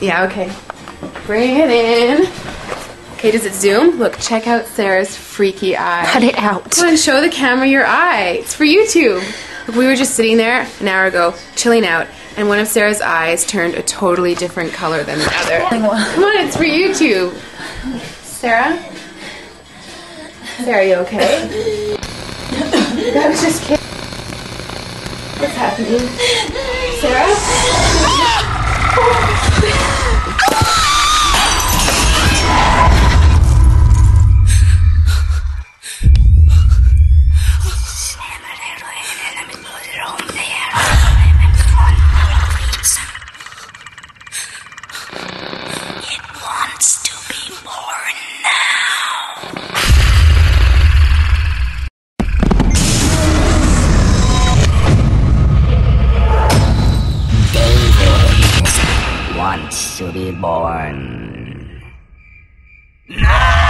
Yeah, okay. Bring it in. Okay, does it zoom? Look, check out Sarah's freaky eye. Cut it out. Come on, show the camera your eye. It's for YouTube. Look, we were just sitting there an hour ago, chilling out, and one of Sarah's eyes turned a totally different color than the other. Come on, it's for YouTube. Sarah? Sarah, you okay? I was just kidding. What's happening? Sarah? It wants to be born now. David wants to be born. No!